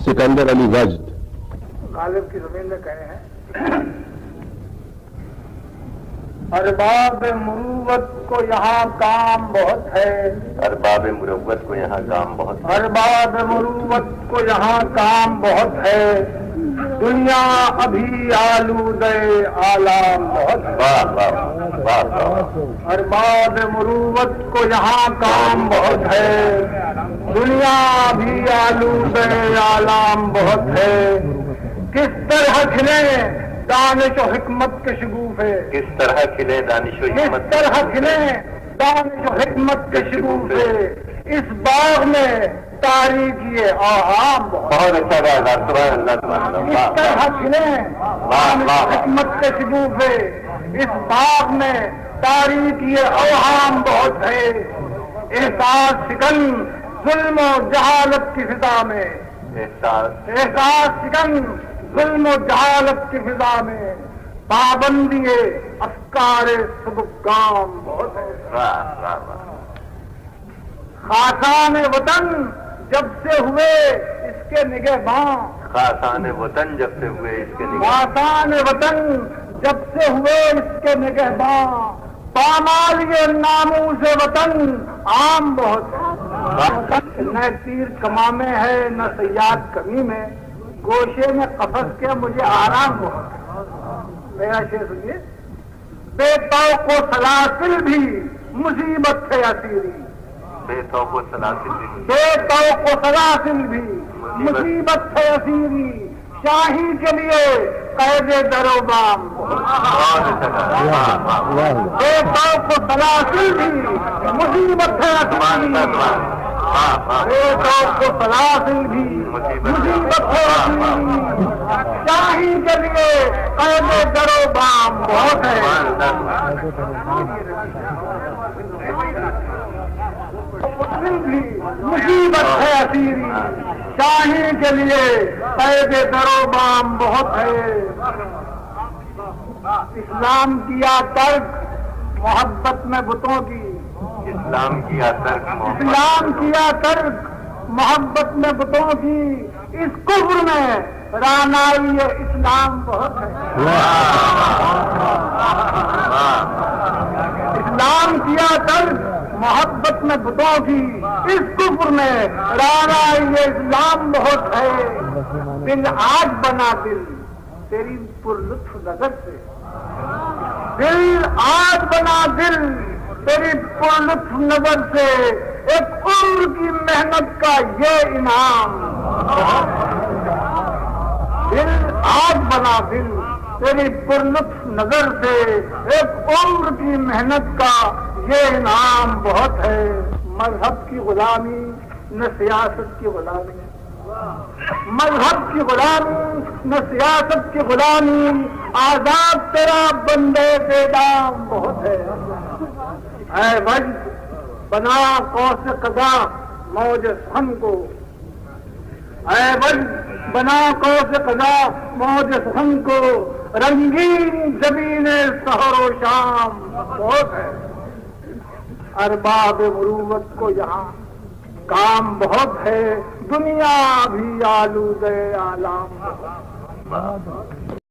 سکندر علی وجد غالب کی زمین میں کہے ہیں، ارباب مروت کو یہاں کام بہت ہے، ارباب مروت کو یہاں کام بہت ہے، ارباب مروت کو یہاں کام بہت ہے، دنیا ابھی آلودہ آلام بہت ہے، واہ واہ واہ واہ، ارباب مروت کو یہاں کام بہت ہے، دنیا ابھی آلودہ آلام بہت ہے، کس طرح کھلے دانش و حکمت کے شگوفے، کس طرح کھلے دانش و کس حکمت، طرح کھلے دانش و حکمت کے شگوفے، اس باغ میں تاریخی آہام بہت، بہت اچھا گایا، سبحان اللہ سبحان اللہ، اس واہ طرح واہ، کھلے دانش و حکمت کے شگوفے، اس باغ میں تاریخی اوہام بہت ہے، احساس شکن ظلم و جہالت کی فضا میں، احساس شکن ظلم و جہالت کی فضا میں، پابندی افکار سبکام بہت ہے، واہ واہ واہ، خاصان وطن جب سے ہوئے اس کے نگہباں، خاصان وطن جب سے ہوئے اس کے نگاہ، خاصان وطن جب سے ہوئے اس کے نگہباں، پامالی ناموس وطن عام بہت ہے، نہ تیر کمامے ہے نہ سیاد کمی میں، گوشے میں قفس کے مجھے آرام بہت ہے، میرا شعر سنیے، بے توق و سلاسل بھی مصیبت ہے اسیری، بے توق و سلاسل بھی، بے توق و سلاسل بھی مصیبت ہے اسیری، شاہی کے لیے قید در و بام، بہت اچھا گایا، واہ واہ، بے توق و سلاسل بھی مصیبت ہے سبحان اسیری، اللہ سبحان اللہ، واہ واہ، بے توق و سلاسل بھی مصیبت ہے اسیری، شاہی کے لیے قید در و بام بہت ہے، سبحان اللہ سبحان بھی مصیبت ہے اسیری، شاہی کے لیے قید در و بام بہت ہے، اسلام کیا ترک محبت میں بتوں کی، اسلام کیا ترک محمد، اسلام کیا ترک محبت میں بتوں کی، اس کفر میں رانائی اسلام بہت ہے، اسلام کیا ترک محبت میں بتوں کی، اس کفر میں رانائی اسلام بہت ہے، دل آج بنا دل تیری پر لطف نظر سے، دل آج بنا دل تیری پر لطف نظر سے، ایک عمر کی محنت کا یہ انعام، دل آج بنا دل تیری پر لطف نظر سے، ایک عمر کی محنت کا یہ انعام بہت ہے، مذہب کی غلامی نہ سیاست کی غلامی، مذہب کی غلامی نہ سیاست کی غلامی، آزاد تیرا بندے بے دام بہت ہے، اے وجد بنا قوس قضا موج سخن کو، اے وجد بنا قوس قضا موج سخن کو، رنگین زمین سحر و شام بہت ہے، ارباب مروت کو یہاں کام بہت ہے، دنیا بھی آلودہ آلام بہت ہے۔